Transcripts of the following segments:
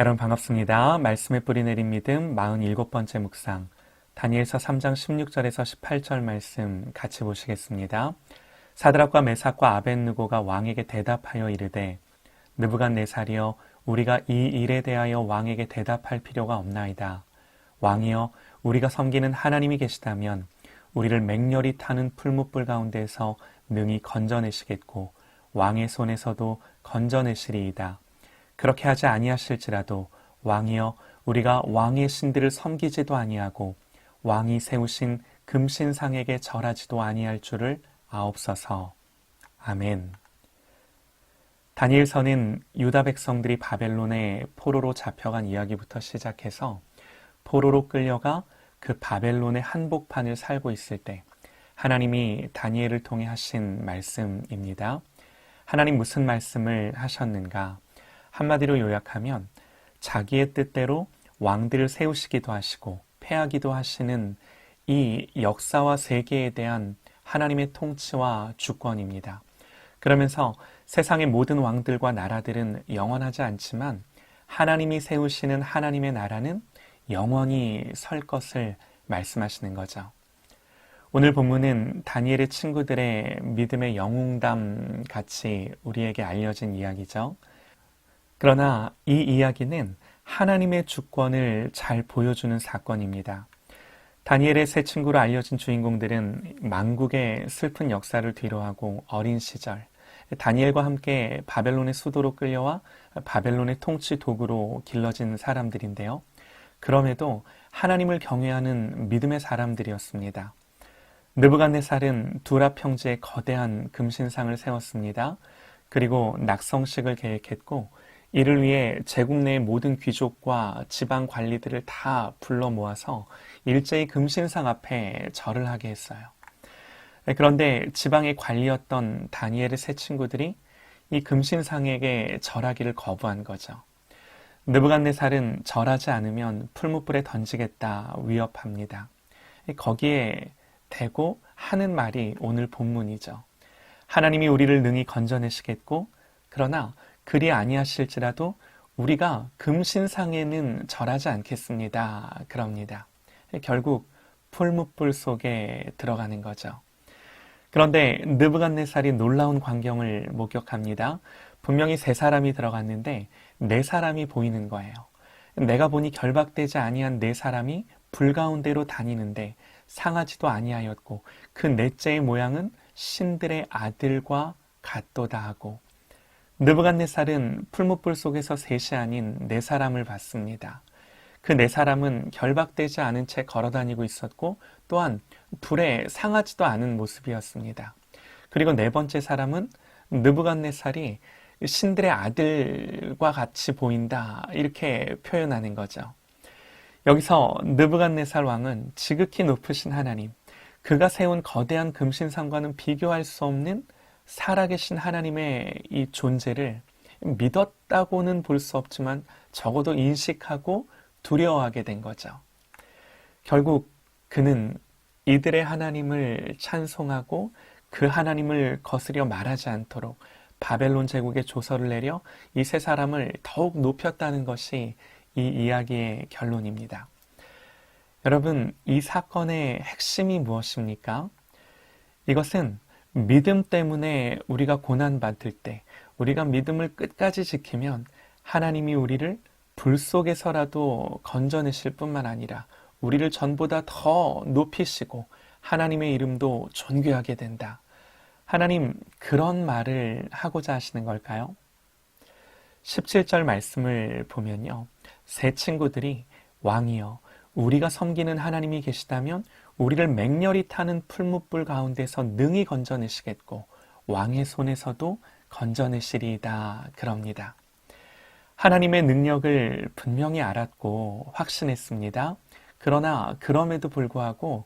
여러분 반갑습니다. 말씀의 뿌리 내린 믿음 47번째 묵상 다니엘서 3장 16절에서 18절 말씀 같이 보시겠습니다. 사드락과 메삭과 아벳느고가 왕에게 대답하여 이르되 느부갓네살이여 우리가 이 일에 대하여 왕에게 대답할 필요가 없나이다. 왕이여 우리가 섬기는 하나님이 계시다면 우리를 맹렬히 타는 풀무불 가운데서 능히 건져내시겠고 왕의 손에서도 건져내시리이다. 그렇게 하지 아니하실지라도 왕이여 우리가 왕의 신들을 섬기지도 아니하고 왕이 세우신 금신상에게 절하지도 아니할 줄을 아옵소서. 아멘. 다니엘서는 유다 백성들이 바벨론의 포로로 잡혀간 이야기부터 시작해서 포로로 끌려가 그 바벨론의 한복판을 살고 있을 때 하나님이 다니엘을 통해 하신 말씀입니다. 하나님 무슨 말씀을 하셨는가? 한마디로 요약하면 자기의 뜻대로 왕들을 세우시기도 하시고 패하기도 하시는 이 역사와 세계에 대한 하나님의 통치와 주권입니다. 그러면서 세상의 모든 왕들과 나라들은 영원하지 않지만 하나님이 세우시는 하나님의 나라는 영원히 설 것을 말씀하시는 거죠. 오늘 본문은 다니엘의 친구들의 믿음의 영웅담 같이 우리에게 알려진 이야기죠. 그러나 이 이야기는 하나님의 주권을 잘 보여주는 사건입니다. 다니엘의 세 친구로 알려진 주인공들은 만국의 슬픈 역사를 뒤로하고 어린 시절 다니엘과 함께 바벨론의 수도로 끌려와 바벨론의 통치 도구로 길러진 사람들인데요. 그럼에도 하나님을 경외하는 믿음의 사람들이었습니다. 느부갓네살은 두라 평지에 거대한 금신상을 세웠습니다. 그리고 낙성식을 계획했고 이를 위해 제국 내의 모든 귀족과 지방 관리들을 다 불러 모아서 일제히 금신상 앞에 절을 하게 했어요. 그런데 지방의 관리였던 다니엘의 세 친구들이 이 금신상에게 절하기를 거부한 거죠. 느부갓네살은 절하지 않으면 풀무불에 던지겠다 위협합니다. 거기에 대고 하는 말이 오늘 본문이죠. 하나님이 우리를 능히 건져내시겠고 그러나 그리 아니하실지라도 우리가 금신상에는 절하지 않겠습니다. 그럽니다. 결국 풀무불 속에 들어가는 거죠. 그런데 느부갓네살이 놀라운 광경을 목격합니다. 분명히 세 사람이 들어갔는데 네 사람이 보이는 거예요. 내가 보니 결박되지 아니한 네 사람이 불 가운데로 다니는데 상하지도 아니하였고 그 넷째의 모양은 신들의 아들과 같도다 하고 느부갓네살은 풀무불 속에서 셋이 아닌 네 사람을 봤습니다. 그 네 사람은 결박되지 않은 채 걸어다니고 있었고 또한 불에 상하지도 않은 모습이었습니다. 그리고 네 번째 사람은 느부갓네살이 신들의 아들과 같이 보인다 이렇게 표현하는 거죠. 여기서 느부갓네살 왕은 지극히 높으신 하나님, 그가 세운 거대한 금신상과는 비교할 수 없는 살아계신 하나님의 이 존재를 믿었다고는 볼 수 없지만 적어도 인식하고 두려워하게 된 거죠. 결국 그는 이들의 하나님을 찬송하고 그 하나님을 거스려 말하지 않도록 바벨론 제국에 조서를 내려 이 세 사람을 더욱 높였다는 것이 이 이야기의 결론입니다. 여러분, 이 사건의 핵심이 무엇입니까? 이것은 믿음 때문에 우리가 고난받을 때 우리가 믿음을 끝까지 지키면 하나님이 우리를 불 속에서라도 건져내실 뿐만 아니라 우리를 전보다 더 높이시고 하나님의 이름도 존귀하게 된다. 하나님 그런 말을 하고자 하시는 걸까요? 17절 말씀을 보면요. 세 친구들이 왕이여 우리가 섬기는 하나님이 계시다면 우리를 맹렬히 타는 풀무불 가운데서 능히 건져내시겠고 왕의 손에서도 건져내시리이다 그럽니다. 하나님의 능력을 분명히 알았고 확신했습니다. 그러나 그럼에도 불구하고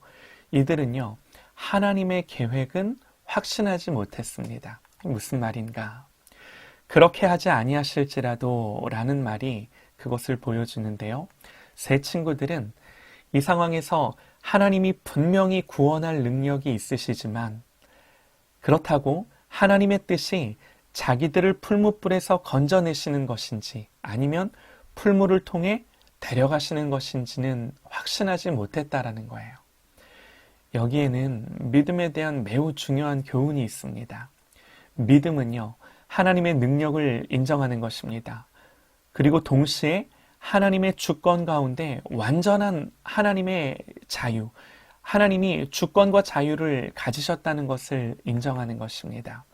이들은요 하나님의 계획은 확신하지 못했습니다. 무슨 말인가? 그렇게 하지 아니하실지라도 라는 말이 그것을 보여주는데요. 세 친구들은 이 상황에서 하나님이 분명히 구원할 능력이 있으시지만 그렇다고 하나님의 뜻이 자기들을 풀무불에서 건져내시는 것인지 아니면 풀무를 통해 데려가시는 것인지는 확신하지 못했다라는 거예요. 여기에는 믿음에 대한 매우 중요한 교훈이 있습니다. 믿음은요, 하나님의 능력을 인정하는 것입니다. 그리고 동시에 하나님의 주권 가운데 완전한 하나님의 자유, 하나님이 주권과 자유를 가지셨다는 것을 인정하는 것입니다.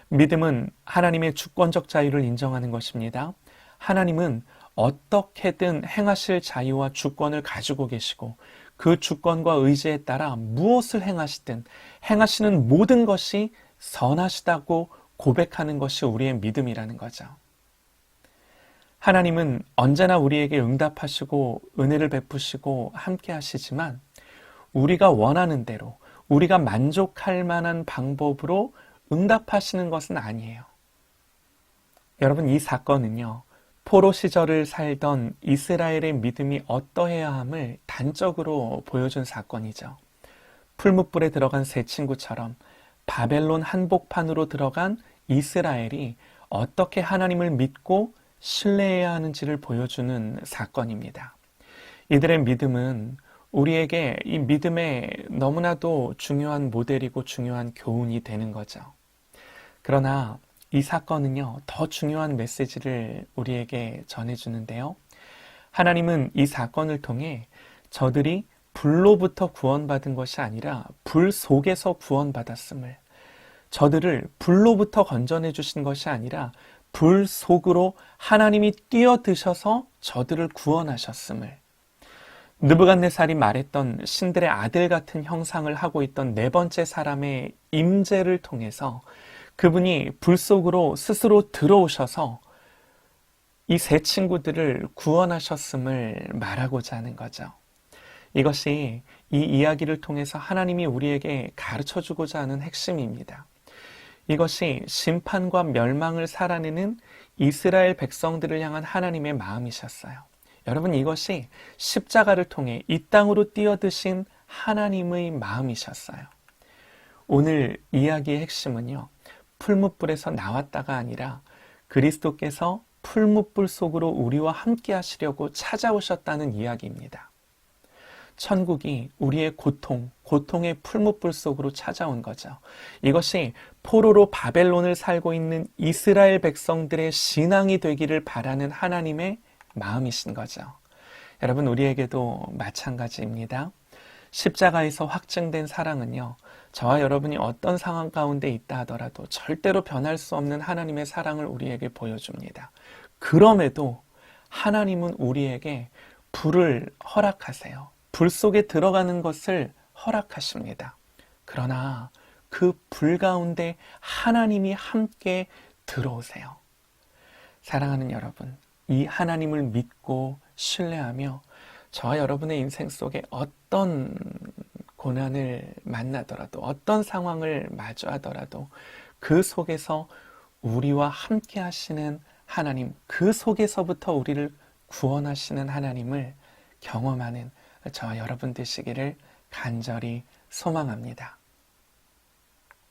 믿음은 하나님의 주권적 자유를 인정하는 것입니다. 하나님은 어떻게든 행하실 자유와 주권을 가지고 계시고 그 주권과 의지에 따라 무엇을 행하시든 행하시는 모든 것이 선하시다고 고백하는 것이 우리의 믿음이라는 거죠. 하나님은 언제나 우리에게 응답하시고 은혜를 베푸시고 함께 하시지만 우리가 원하는 대로 우리가 만족할 만한 방법으로 응답하시는 것은 아니에요. 여러분, 이 사건은요, 포로 시절을 살던 이스라엘의 믿음이 어떠해야 함을 단적으로 보여준 사건이죠. 풀무불에 들어간 세 친구처럼 바벨론 한복판으로 들어간 이스라엘이 어떻게 하나님을 믿고 신뢰해야 하는지를 보여주는 사건입니다. 이들의 믿음은 우리에게 이 믿음의 너무나도 중요한 모델이고 중요한 교훈이 되는 거죠. 그러나 이 사건은요, 더 중요한 메시지를 우리에게 전해주는데요. 하나님은 이 사건을 통해 저들이 불로부터 구원받은 것이 아니라 불 속에서 구원받았음을, 저들을 불로부터 건져내 주신 것이 아니라 불 속으로 하나님이 뛰어드셔서 저들을 구원하셨음을, 느부갓네살이 말했던 신들의 아들 같은 형상을 하고 있던 네 번째 사람의 임재를 통해서 그분이 불 속으로 스스로 들어오셔서 이 세 친구들을 구원하셨음을 말하고자 하는 거죠. 이것이 이 이야기를 통해서 하나님이 우리에게 가르쳐주고자 하는 핵심입니다. 이것이 심판과 멸망을 살아내는 이스라엘 백성들을 향한 하나님의 마음이셨어요. 여러분, 이것이 십자가를 통해 이 땅으로 뛰어드신 하나님의 마음이셨어요. 오늘 이야기의 핵심은요, 풀무불에서 나왔다가 아니라 그리스도께서 풀무불 속으로 우리와 함께 하시려고 찾아오셨다는 이야기입니다. 천국이 우리의 고통의 풀무불 속으로 찾아온 거죠. 이것이 포로로 바벨론을 살고 있는 이스라엘 백성들의 신앙이 되기를 바라는 하나님의 마음이신 거죠. 여러분, 우리에게도 마찬가지입니다. 십자가에서 확증된 사랑은요, 저와 여러분이 어떤 상황 가운데 있다 하더라도 절대로 변할 수 없는 하나님의 사랑을 우리에게 보여줍니다. 그럼에도 하나님은 우리에게 불을 허락하세요. 불 속에 들어가는 것을 허락하십니다. 그러나 그 불 가운데 하나님이 함께 들어오세요. 사랑하는 여러분, 이 하나님을 믿고 신뢰하며 저와 여러분의 인생 속에 어떤 고난을 만나더라도 어떤 상황을 마주하더라도 그 속에서 우리와 함께 하시는 하나님, 그 속에서부터 우리를 구원하시는 하나님을 경험하는 저와 여러분 되시기를 간절히 소망합니다.